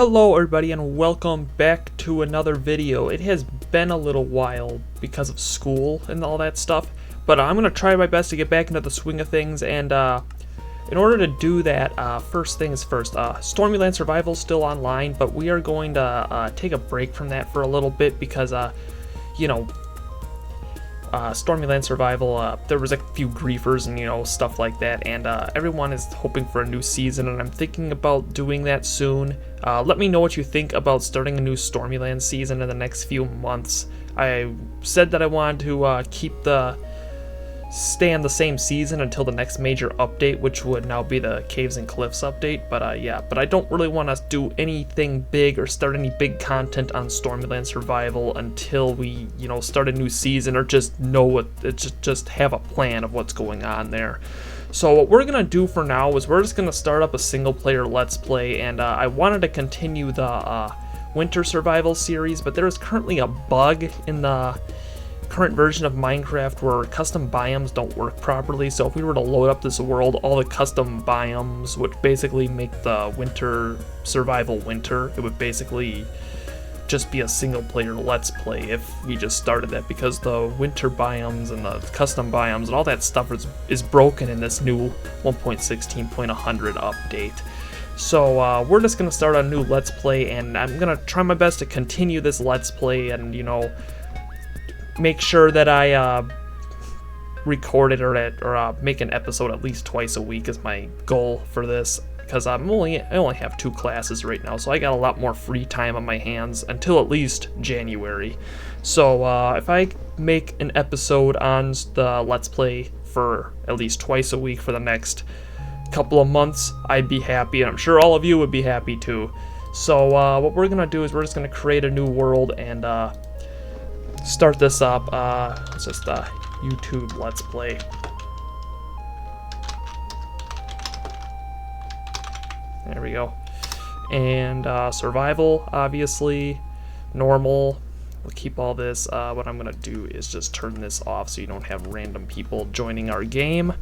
Hello everybody and welcome back to another video. It has been a little while because of school and all that stuff, but I'm going to try my best to get back into the swing of things, and in order to do that, first things first, StormyLand Survival is still online, but we are going to take a break from that for a little bit because, StormyLand Survival, there was a few griefers and, stuff like that, and everyone is hoping for a new season, and I'm thinking about doing that soon. Let me know what you think about starting a new StormyLand season in the next few months. I said that I wanted to stay on the same season until the next major update, which would now be the Caves and Cliffs update, but I don't really want to do anything big or start any big content on StormyLand Survival until we, start a new season, or just just have a plan of what's going on there. So what we're going to do for now is we're just going to start up a single player Let's Play, and I wanted to continue the Winter Survival series, but there is currently a bug in the current version of Minecraft where custom biomes don't work properly. So if we were to load up this world, all the custom biomes, which basically make the Winter Survival winter, it would basically just be a single player Let's Play if we just started that, because the winter biomes and the custom biomes and all that stuff is broken in this new 1.16.100 update. So we're just going to start a new Let's Play, and I'm going to try my best to continue this Let's Play and, make sure that I record it or make an episode at least twice a week is my goal for this, because I only have 2 classes right now, so I got a lot more free time on my hands until at least January. So if I make an episode on the Let's Play for at least twice a week for the next couple of months, I'd be happy, and I'm sure all of you would be happy too. So what we're gonna do is we're just gonna create a new world and start this up. It's just a YouTube Let's Play. There we go. And survival, obviously, normal. We'll keep all this. What I'm gonna do is just turn this off so you don't have random people joining our game.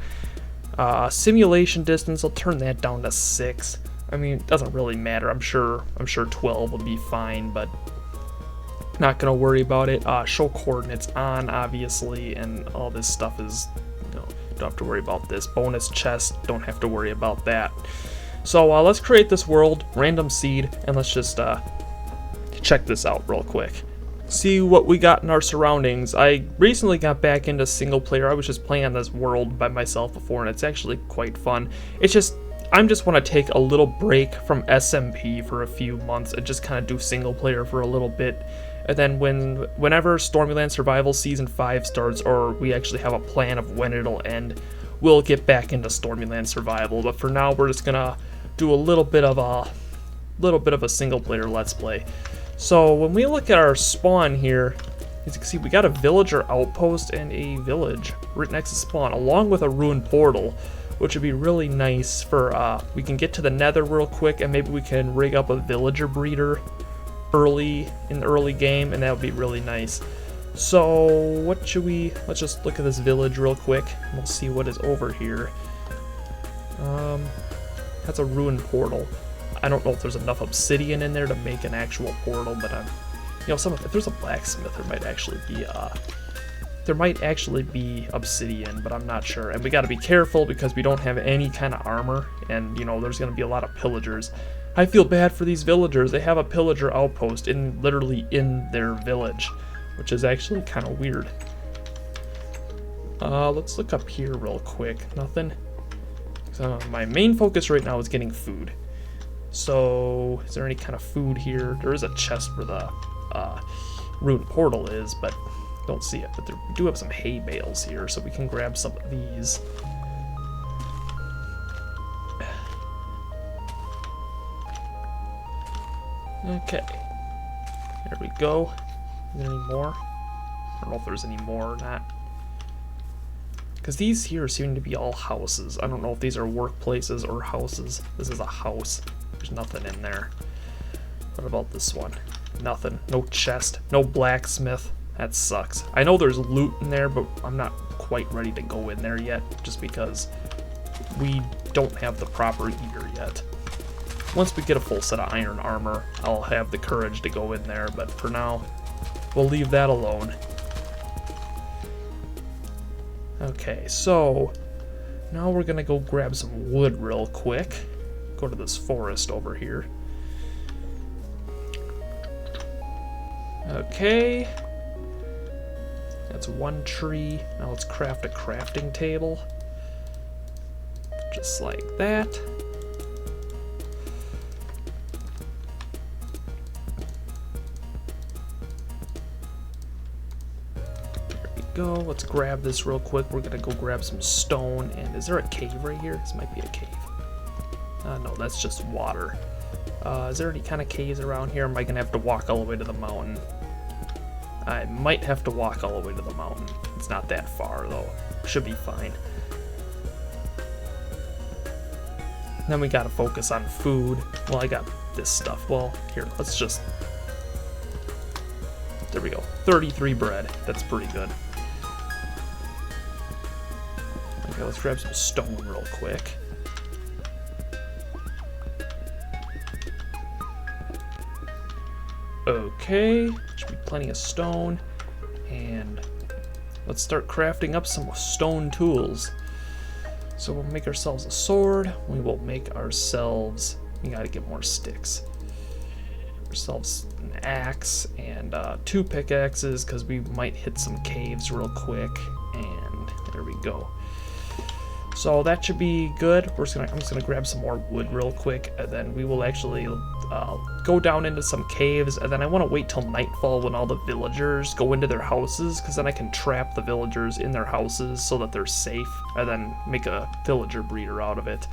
Simulation distance, I'll turn that down to 6. I mean, it doesn't really matter. I'm sure 12 will be fine, but not gonna worry about it. Show coordinates on, obviously, and all this stuff is, don't have to worry about this. Bonus chest, don't have to worry about that. So let's create this world, random seed, and let's just check this out real quick. See what we got in our surroundings. I recently got back into single player. I was just playing on this world by myself before, and it's actually quite fun. It's just, I just want to take a little break from SMP for a few months and just kind of do single player for a little bit. And then whenever StormyLand Survival Season 5 starts, or we actually have a plan of when it'll end, we'll get back into StormyLand Survival. But for now, we're just gonna do a little bit of a single player Let's Play. So when we look at our spawn here, as you can see, we got a villager outpost and a village right next to spawn, along with a ruined portal, which would be really nice for, we can get to the nether real quick, and maybe we can rig up a villager breeder in the early game, and that would be really nice. So what should let's just look at this village real quick, and we'll see what is over here. That's a ruined portal. I don't know if there's enough obsidian in there to make an actual portal, but if there's a blacksmith, there might actually be obsidian, but I'm not sure. And we got to be careful because we don't have any kind of armor, and there's going to be a lot of pillagers. I feel bad for these villagers. They have a pillager outpost literally in their village, which is actually kind of weird. Let's look up here real quick. Nothing. So my main focus right now is getting food. So is there any kind of food here? There is a chest where the ruined portal is, but don't see it. But we do have some hay bales here, so we can grab some of these. Okay, there we go. Is there any more? I don't know if there's any more or not, because these here seem to be all houses. I don't know if these are workplaces or houses. This is a house. There's nothing in there. What about this one? Nothing. No chest. No blacksmith. That sucks. I know there's loot in there, but I'm not quite ready to go in there yet, just because we don't have the proper eater yet. Once we get a full set of iron armor, I'll have the courage to go in there, but for now, we'll leave that alone. Okay, so now we're gonna go grab some wood real quick. Go to this forest over here. Okay. That's one tree. Now let's craft a crafting table. Just like that. Go. Let's grab this real quick. We're gonna go grab some stone. And is there a cave right here? This might be a cave. No, that's just water. Is there any kind of caves around here? Am I gonna have to walk all the way to the mountain? I might have to walk all the way to the mountain. It's not that far though. Should be fine. Then we gotta focus on food. Well, I got this stuff. Well, here, let's just... There we go. 33 bread. That's pretty good. Okay, let's grab some stone real quick. Okay, should be plenty of stone. And let's start crafting up some stone tools. So we'll make ourselves a sword. We will make ourselves... We gotta get more sticks. Ourselves an axe and 2 pickaxes because we might hit some caves real quick. And there we go. So that should be good. I'm just gonna grab some more wood real quick, and then we will actually go down into some caves. And then I want to wait till nightfall when all the villagers go into their houses, because then I can trap the villagers in their houses so that they're safe, and then make a villager breeder out of it.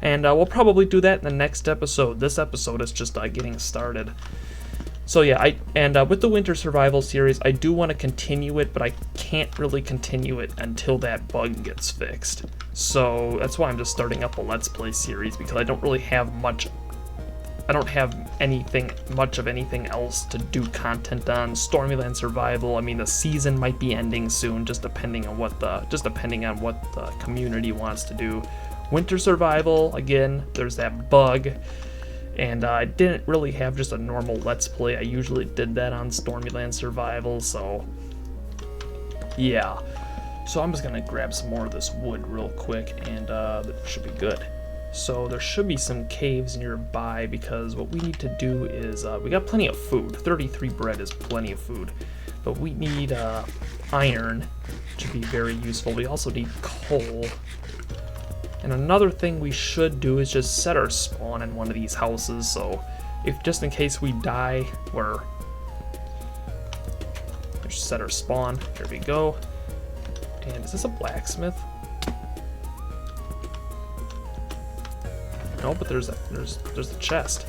And we'll probably do that in the next episode. This episode is just getting started. So yeah, with the Winter Survival series, I do want to continue it, but I can't really continue it until that bug gets fixed. So that's why I'm just starting up a Let's Play series, because I don't really have much. I don't have much of anything else to do content on. StormyLand Survival, I mean, the season might be ending soon, just depending on what the community wants to do. Winter Survival, again, there's that bug. And I didn't really have just a normal Let's Play. I usually did that on StormyLand Survival, so yeah. So I'm just gonna grab some more of this wood real quick, and that should be good. So there should be some caves nearby, because what we need to do is, we got plenty of food. 33 bread is plenty of food. But we need iron, which would be very useful. We also need coal. And another thing we should do is just set our spawn in one of these houses, so if just in case we die, just set our spawn. There we go. And is this a blacksmith? No, but there's the chest.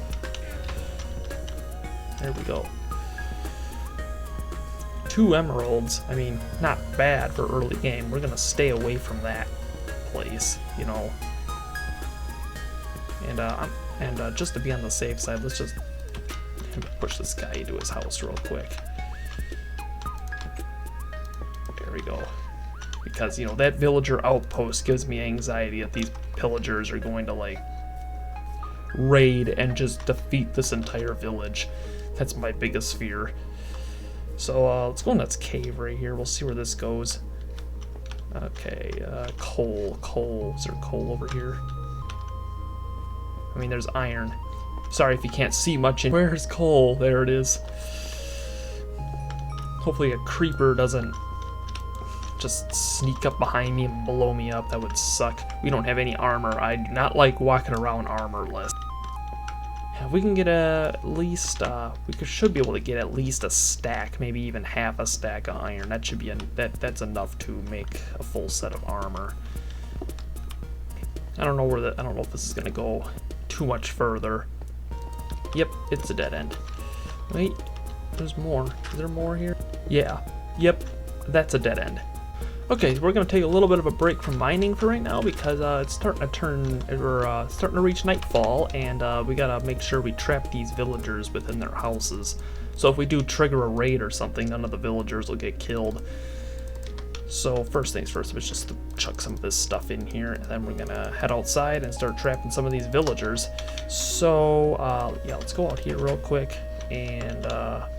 There we go. 2 emeralds. I mean, not bad for early game. We're gonna stay away from that place, you know. And just to be on the safe side, let's just push this guy into his house real quick. There we go. Because, you know, that villager outpost gives me anxiety that these pillagers are going to, like, raid and just defeat this entire village. That's my biggest fear. So let's go in that cave right here. We'll see where this goes. Okay, coal. Is there coal over here? I mean, there's iron. Sorry if you can't see much in... Where's coal? There it is. Hopefully a creeper doesn't just sneak up behind me and blow me up. That would suck. We don't have any armor. I do not like walking around armorless. If we can get at least, should be able to get at least a stack, maybe even half a stack of iron. That should be that's enough to make a full set of armor. I don't know if this is gonna go too much further. Yep, it's a dead end. Wait, there's more. Is there more here? Yeah. Yep, that's a dead end. Okay, we're gonna take a little bit of a break from mining for right now, because it's starting to reach nightfall, and we gotta make sure we trap these villagers within their houses. So if we do trigger a raid or something, none of the villagers will get killed. So first things first, let's just chuck some of this stuff in here, and then we're gonna head outside and start trapping some of these villagers. So yeah, let's go out here real quick, and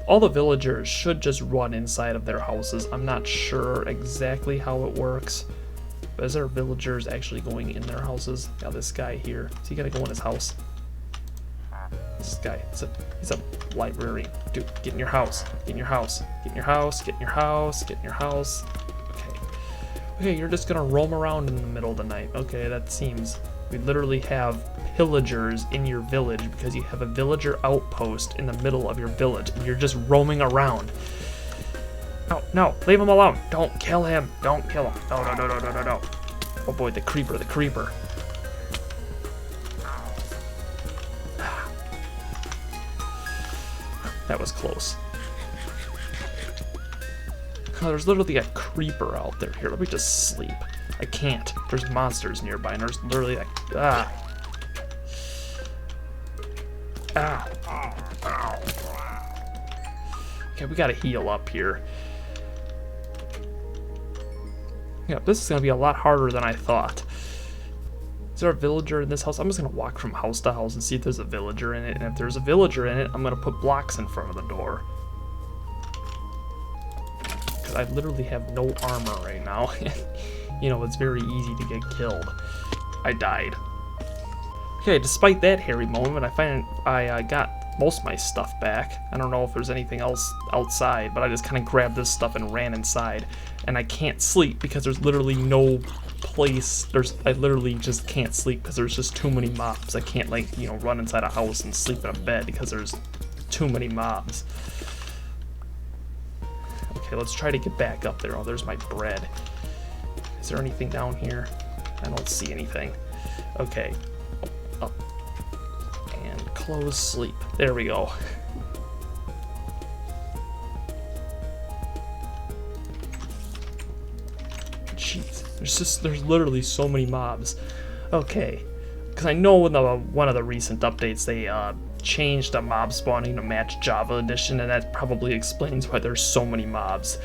all the villagers should just run inside of their houses. I'm not sure exactly how it works, but is there villagers actually going in their houses? Now this guy here, is he gonna go in his house? This guy, he's a librarian. Dude, get in your house, get in your house, get in your house, get in your house, get in your house. Okay, you're just gonna roam around in the middle of the night. Okay, that seems... We literally have pillagers in your village because you have a villager outpost in the middle of your village, and you're just roaming around. No, no, leave him alone. Don't kill him. Don't kill him. No, no, no, no, no, no, no. Oh boy, the creeper, the creeper. That was close. Oh, there's literally a creeper out there. Here, let me just sleep. I can't. There's monsters nearby, and there's literally like... Ah. Ow. Okay, we gotta heal up here. Yeah, this is gonna be a lot harder than I thought. Is there a villager in this house? I'm just gonna walk from house to house and see if there's a villager in it. And if there's a villager in it, I'm gonna put blocks in front of the door. Because I literally have no armor right now. You know, it's very easy to get killed. I died. Okay, despite that hairy moment, I got most of my stuff back. I don't know if there's anything else outside, but I just kind of grabbed this stuff and ran inside. And I can't sleep because there's literally no place. I literally just can't sleep because there's just too many mobs. I can't, like, you know, run inside a house and sleep in a bed because there's too many mobs. Okay, let's try to get back up there. Oh, there's my bread. Is there anything down here? I don't see anything. Okay. Up. And close sleep. There we go. Jeez. There's literally so many mobs. Okay. Because I know in one of the recent updates they changed the mob spawning to match Java Edition, and that probably explains why there's so many mobs.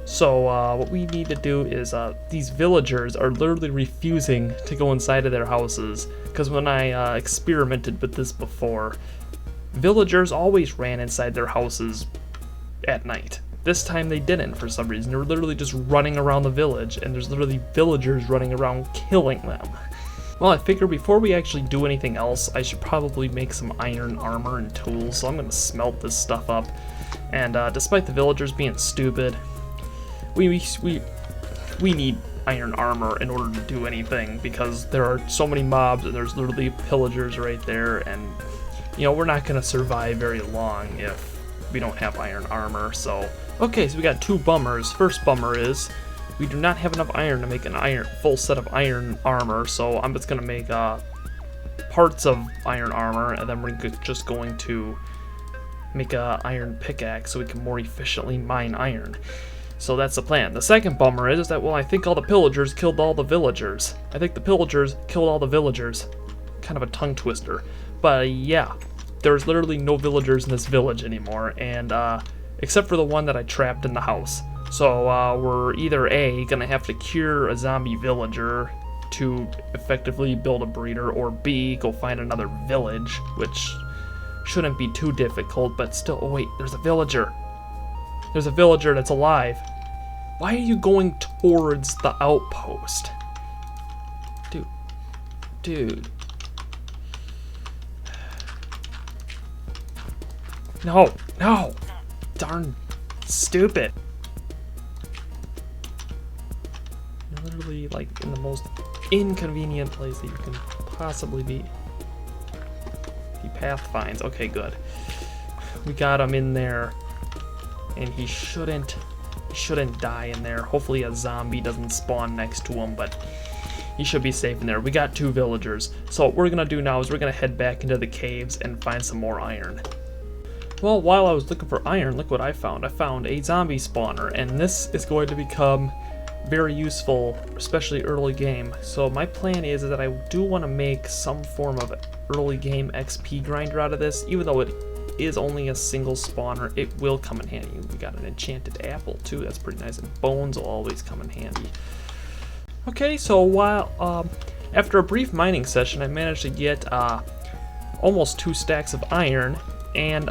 So what we need to do is, these villagers are literally refusing to go inside of their houses, because when I experimented with this before, villagers always ran inside their houses at night. This time they didn't for some reason. They were literally just running around the village, and there's literally villagers running around killing them. Well, I figure before we actually do anything else, I should probably make some iron armor and tools, so I'm going to smelt this stuff up. And despite the villagers being stupid, we need iron armor in order to do anything, because there are so many mobs and there's literally pillagers right there, and you know, we're not going to survive very long if we don't have iron armor. So okay, so we got two bummers. First bummer is we do not have enough iron to make an full set of iron armor, so I'm just going to make parts of iron armor, and then we're just going to make a iron pickaxe so we can more efficiently mine iron. So that's the plan. The second bummer is that, well, I think all the pillagers killed all the villagers. I think the pillagers killed all the villagers. Kind of a tongue twister. But yeah, there's literally no villagers in this village anymore, and except for the one that I trapped in the house. So we're either A, gonna have to cure a zombie villager to effectively build a breeder, or B, go find another village, which shouldn't be too difficult, but still. Oh wait, there's a villager. There's a villager that's alive. Why are you going towards the outpost? Dude. No. Darn stupid. You're literally like in the most inconvenient place that you can possibly be. He path finds. Okay, good. We got him in there. And he shouldn't die in there. Hopefully a zombie doesn't spawn next to him, but he should be safe in there. We got two villagers. So what we're gonna do now is we're gonna head back into the caves and find some more iron. Well, while I was looking for iron, look what I found. I found a zombie spawner, and this is going to become very useful, especially early game. So my plan is that I do want to make some form of early game XP grinder out of this, even though it is only a single spawner, it will come in handy. We got an enchanted apple too, that's pretty nice, and bones will always come in handy. Okay, so while after a brief mining session, I managed to get almost 2 stacks of iron, and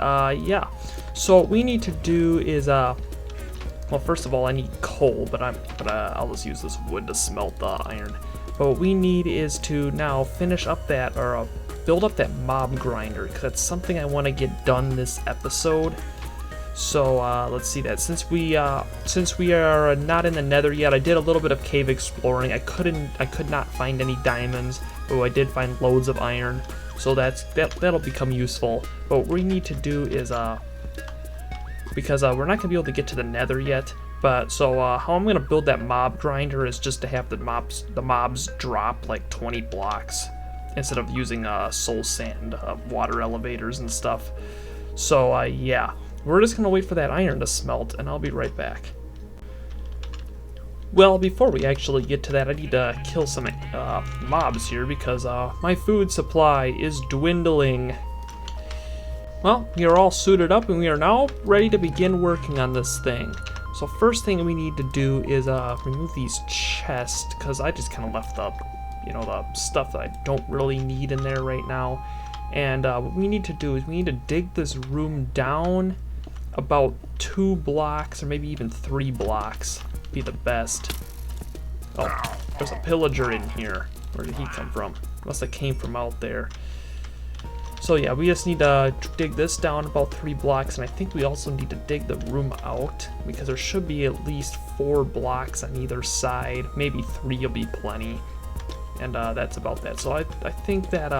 yeah. So what we need to do is well, first of all, I need coal, but I'll just use this wood to smelt the iron. But what we need is to now finish up that, or build up that mob grinder, because that's something I want to get done this episode. So let's see that. Since we are not in the Nether yet, I did a little bit of cave exploring. I could not find any diamonds, but I did find loads of iron. So that'll become useful. But what we need to do is because we're not gonna be able to get to the Nether yet. But so how I'm gonna build that mob grinder is just to have the mobs drop like 20 blocks instead of using soul sand water elevators and stuff. So yeah, we're just gonna wait for that iron to smelt, and I'll be right back. Well, before we actually get to that, I need to kill some mobs here because my food supply is dwindling. Well, we are all suited up and we are now ready to begin working on this thing. So first thing we need to do is remove these chests, because I just kind of left the stuff that I don't really need in there right now. And what we need to do is we need to dig this room down about 2 blocks, or maybe even 3 blocks. Be the best. Oh, there's a pillager in here. Where did he come from? Must have came from out there. So yeah, we just need to dig this down about 3 blocks, and I think we also need to dig the room out, because there should be at least 4 blocks on either side. Maybe 3 will be plenty. And that's about that. So I think that,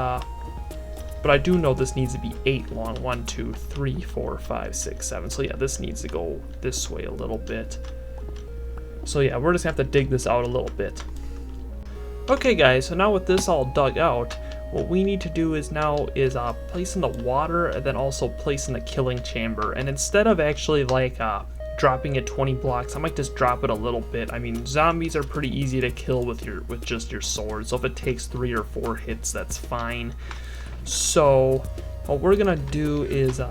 but I do know this needs to be 8 long. 1, 2, 3, 4, 5, 6, 7. So yeah, this needs to go this way a little bit. So yeah, we're just gonna have to dig this out a little bit. Okay guys, so now with this all dug out, what we need to do is place in the water, and then also place in the killing chamber. And instead of actually like dropping it 20 blocks, I might just drop it a little bit. I mean, zombies are pretty easy to kill with just your sword, so if it takes 3 or 4 hits, that's fine. So what we're gonna do is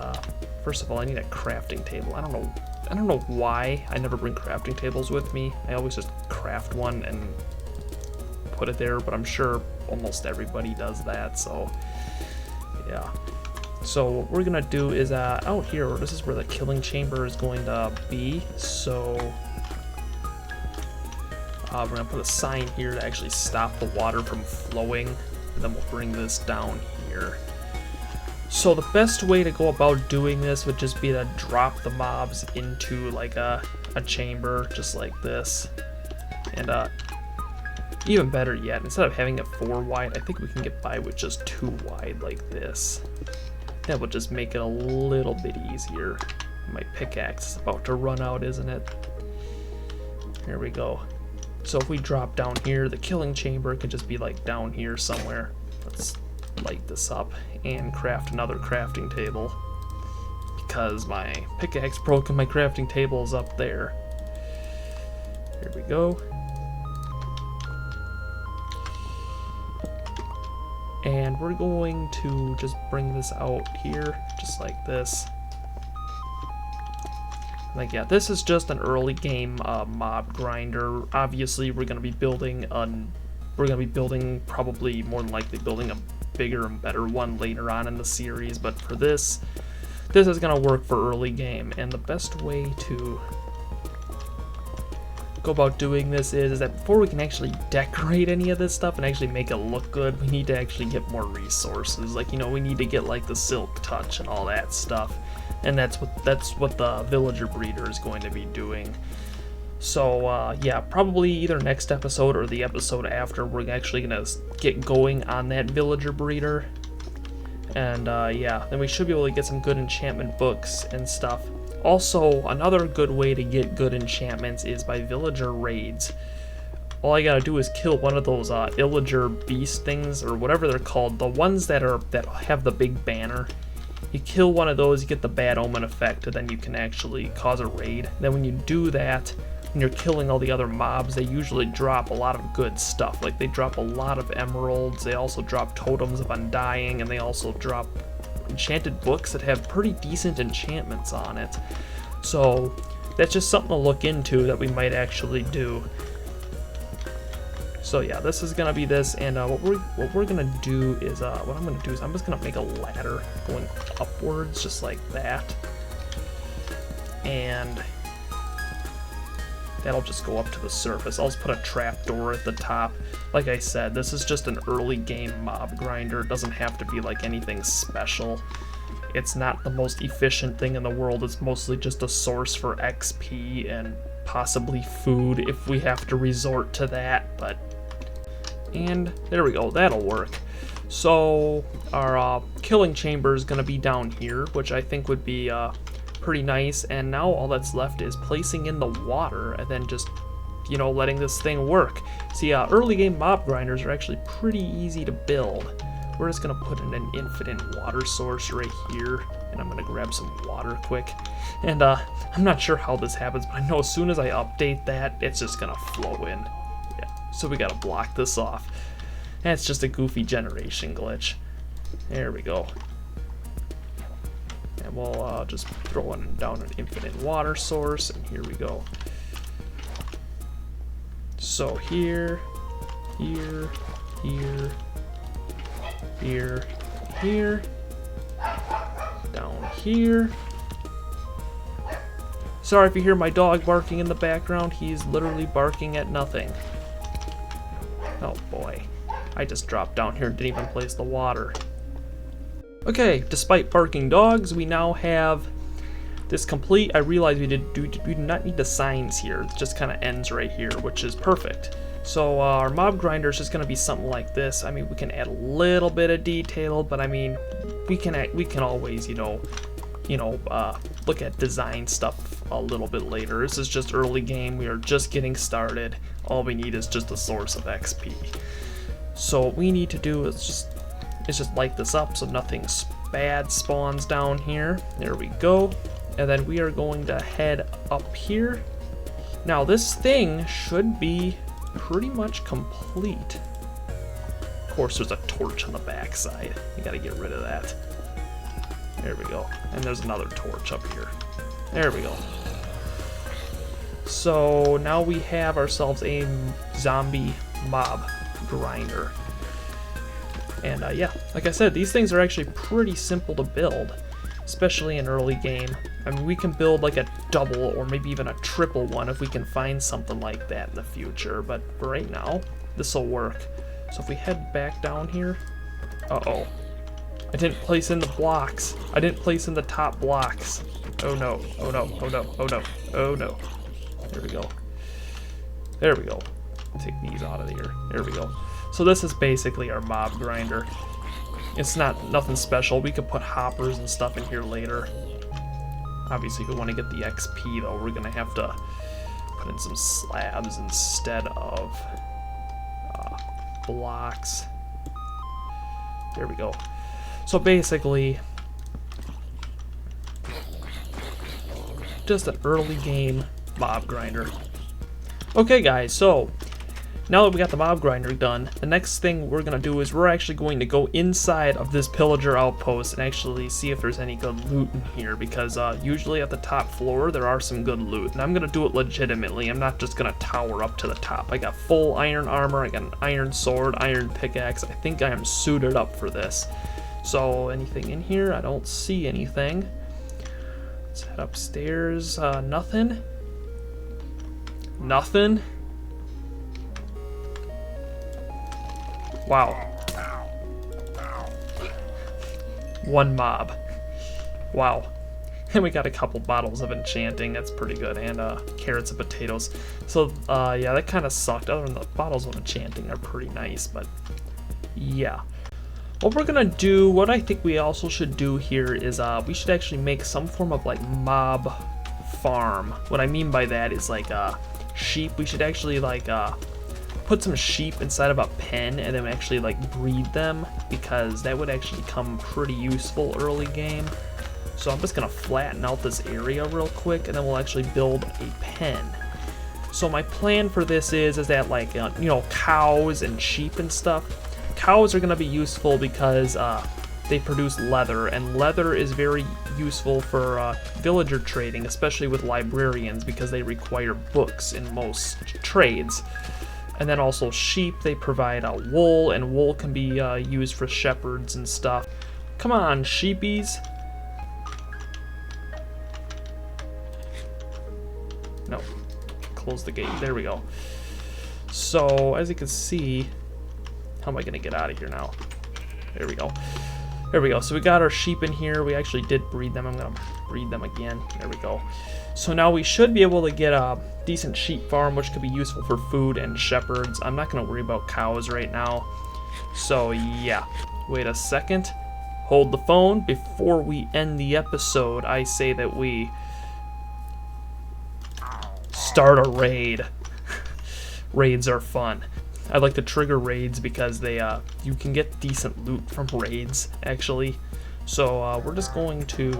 first of all, I need a crafting table. I don't know why I never bring crafting tables with me. I always just craft one and put it there, but I'm sure almost everybody does that, so yeah. So what we're gonna do is out here, this is where the killing chamber is going to be, so we're gonna put a sign here to actually stop the water from flowing, and then we'll bring this down here. So the best way to go about doing this would just be to drop the mobs into like a chamber, just like this. And even better yet, instead of having it 4 wide, I think we can get by with just 2 wide like this. That would just make it a little bit easier. My pickaxe is about to run out, isn't it? Here we go. So if we drop down here, the killing chamber could just be like down here somewhere. Let's light this up and craft another crafting table, because my pickaxe broke and my crafting table is up there. Here we go. And we're going to just bring this out here, just like this. Like, yeah, this is just an early game mob grinder. Obviously, we're gonna be building probably more than likely building a bigger and better one later on in the series. But for this is gonna work for early game, and the best way to go about doing this is that before we can actually decorate any of this stuff and actually make it look good, we need to actually get more resources. Like, we need to get like the silk touch and all that stuff, and that's what the villager breeder is going to be doing. So yeah, probably either next episode or the episode after, we're actually gonna get going on that villager breeder, and yeah, then we should be able to get some good enchantment books and stuff. Also, another good way to get good enchantments is by villager raids. All I gotta do is kill one of those illager beast things, or whatever they're called, the ones that have the big banner. You kill one of those, you get the bad omen effect, and then you can actually cause a raid. Then when you do that, when you're killing all the other mobs, they usually drop a lot of good stuff. Like, they drop a lot of emeralds, they also drop totems of undying, and they also drop enchanted books that have pretty decent enchantments on it. So that's just something to look into that we might actually do. So yeah, this is gonna be this, and what we're gonna do is what I'm gonna do is I'm just gonna make a ladder going upwards, just like that, and that'll just go up to the surface. I'll just put a trapdoor at the top. Like I said, this is just an early game mob grinder. It doesn't have to be like anything special. It's not the most efficient thing in the world. It's mostly just a source for XP and possibly food if we have to resort to that, but and there we go, that'll work. So our killing chamber is gonna be down here, which I think would be pretty nice, and now all that's left is placing in the water and then just, you know, letting this thing work. See, early game mob grinders are actually pretty easy to build. We're just gonna put in an infinite water source right here, and I'm gonna grab some water quick. And I'm not sure how this happens, but I know as soon as I update that, it's just gonna flow in. So we gotta block this off. And it's just a goofy generation glitch. There we go. And we'll just throw down an infinite water source, and here we go. So here, here, here, here, here, down here. Sorry if you hear my dog barking in the background, he's literally barking at nothing. Oh boy, I just dropped down here and didn't even place the water. Okay, despite barking dogs, we now have this complete. I realize we do not need the signs here. It just kind of ends right here, which is perfect. So our mob grinder is just going to be something like this. I mean, we can add a little bit of detail, but I mean, we can always, look at design stuff a little bit later. This is just early game. We are just getting started. All we need is just a source of XP. So what we need to do is just light this up so nothing bad spawns down here. There we go. And then we are going to head up here. Now this thing should be pretty much complete. Of course, there's a torch on the backside. You gotta get rid of that. There we go. And there's another torch up here. There we go. So now we have ourselves a zombie mob grinder. And yeah, like I said, these things are actually pretty simple to build, especially in early game. I mean, we can build like a double or maybe even a triple one if we can find something like that in the future, but for right now, this will work. So if we head back down here, uh-oh. I didn't place in the blocks. I didn't place in the top blocks. Oh no, oh no, oh no, oh no, oh no. There we go. There we go. Take these out of here. There we go. So this is basically our mob grinder. It's nothing special. We could put hoppers and stuff in here later. Obviously, if we want to get the XP though, we're gonna have to put in some slabs instead of blocks. There we go. So basically, just an early game mob grinder. Okay guys, so now that we got the mob grinder done, the next thing we're gonna do is we're actually going to go inside of this pillager outpost and actually see if there's any good loot in here, because usually at the top floor there are some good loot, and I'm gonna do it legitimately. I'm not just gonna tower up to the top. I got full iron armor, I got an iron sword, iron pickaxe. I think I am suited up for this. So anything in here? I don't see anything. Let's head upstairs. Nothing. Nothing. Wow. One mob. Wow. And we got a couple bottles of enchanting. That's pretty good. And carrots and potatoes. So yeah, that kind of sucked. Other than the bottles of enchanting are pretty nice, but yeah. What we're gonna do, what I think we also should do here is we should actually make some form of like mob farm. What I mean by that is like sheep. We should actually like put some sheep inside of a pen and then actually like breed them, because that would actually come pretty useful early game. So I'm just gonna flatten out this area real quick and then we'll actually build a pen. So my plan for this is that like cows and sheep and stuff. Cows are going to be useful because they produce leather, and leather is very useful for villager trading, especially with librarians, because they require books in most trades. And then also sheep, they provide wool, and wool can be used for shepherds and stuff. Come on, sheepies. No, close the gate. There we go. So, as you can see, how am I gonna get out of here now? There we go. There we go. So we got our sheep in here. We actually did breed them. I'm gonna breed them again. There we go. So now we should be able to get a decent sheep farm, which could be useful for food and shepherds. I'm not gonna worry about cows right now. So yeah, wait a second. Hold the phone. Before we end the episode, I say that we start a raid. Raids are fun. I like to trigger raids because they you can get decent loot from raids, actually. So we're just going to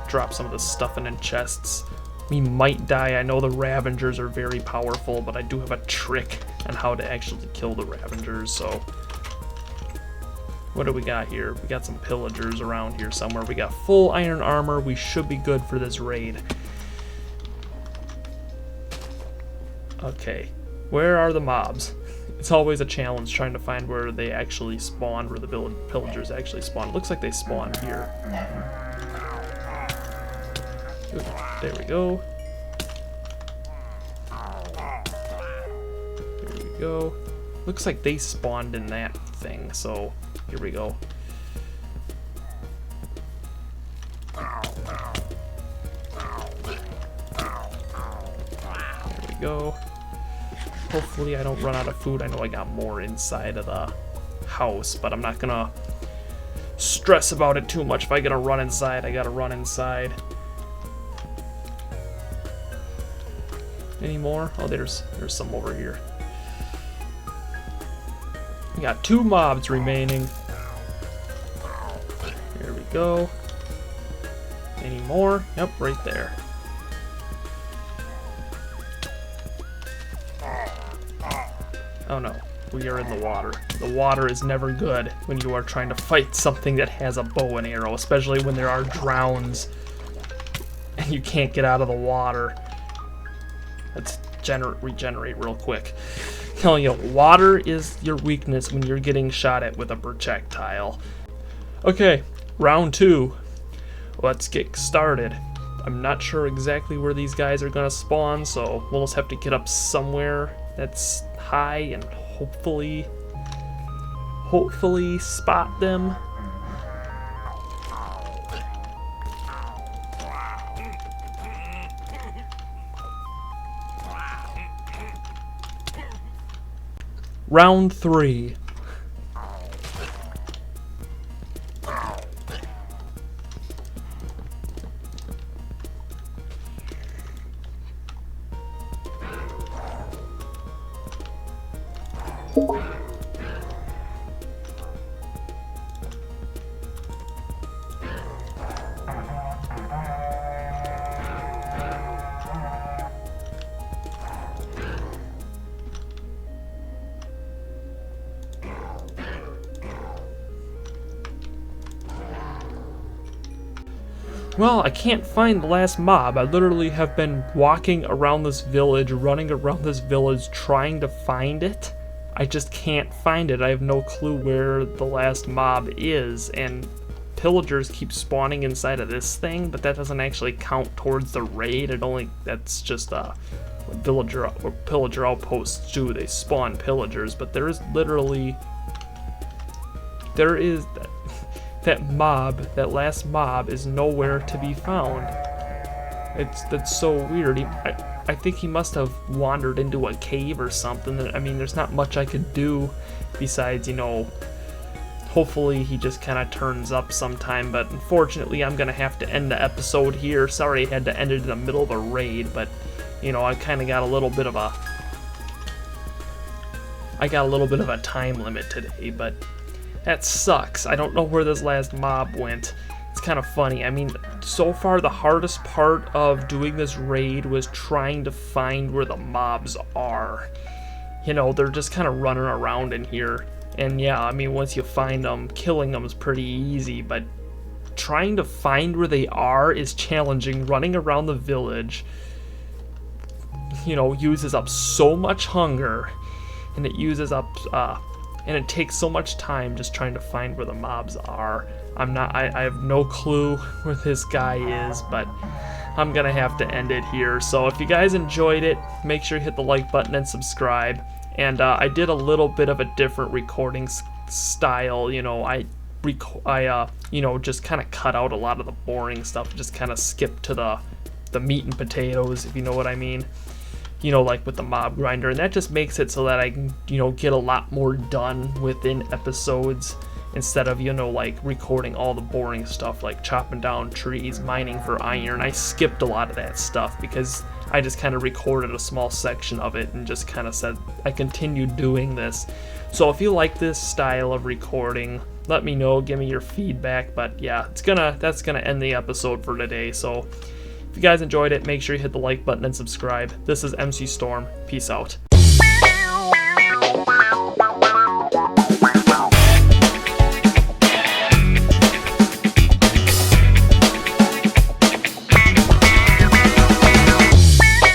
drop some of this stuff in chests. We might die. I know the Ravengers are very powerful, but I do have a trick on how to actually kill the Ravengers. So what do we got here? We got some pillagers around here somewhere. We got full iron armor. We should be good for this raid. Okay, where are the mobs? It's always a challenge trying to find where they actually spawn, where the pillagers actually spawn. It looks like they spawn here. Ooh, there we go. There we go. Looks like they spawned in that thing, so here we go. There we go. Hopefully I don't run out of food. I know I got more inside of the house, but I'm not gonna stress about it too much. If I gotta run inside, I gotta run inside. Any more? Oh, there's some over here. We got 2 mobs remaining. Here we go. Any more? Yep, right there. Oh no, we are in the water. The water is never good when you are trying to fight something that has a bow and arrow, especially when there are drowns and you can't get out of the water. Let's regenerate real quick. Telling you, water is your weakness when you're getting shot at with a projectile. Okay, round 2. Let's get started. I'm not sure exactly where these guys are gonna spawn, so we'll just have to get up somewhere that's high and hopefully spot them. Round 3. Well, I can't find the last mob. I literally have been walking around this village, running around this village, trying to find it. I just can't find it. I have no clue where the last mob is, and pillagers keep spawning inside of this thing, but that doesn't actually count towards the raid. That's just what pillager outposts do. They spawn pillagers, but there is that last mob is nowhere to be found. That's so weird. I think he must have wandered into a cave or something. I mean, there's not much I could do besides, hopefully he just kind of turns up sometime, but unfortunately I'm gonna have to end the episode here. Sorry I had to end it in the middle of a raid, but I kind of got a little bit of a time limit today, but that sucks. I don't know where this last mob went. It's kind of funny. I mean, so far the hardest part of doing this raid was trying to find where the mobs are. They're just kind of running around in here. And yeah, I mean, once you find them, killing them is pretty easy, but trying to find where they are is challenging. Running around the village, you know, uses up so much hunger, and it uses up, and it takes so much time just trying to find where the mobs are. I have no clue where this guy is, but I'm gonna have to end it here. So if you guys enjoyed it, make sure you hit the like button and subscribe. And I did a little bit of a different recording style. You know, I you know, just kind of cut out a lot of the boring stuff, just kind of skip to the meat and potatoes, if you know what I mean. You know, like with the mob grinder, and that just makes it so that I can, you know, get a lot more done within episodes, instead of, you know, like recording all the boring stuff like chopping down trees, mining for iron. I skipped a lot of that stuff because I just kind of recorded a small section of it and just kind of said I continued doing this. So if you like this style of recording, let me know, give me your feedback. But yeah, that's gonna end the episode for today. So if you guys enjoyed it, make sure you hit the like button and subscribe. This is MC Storm. Peace out.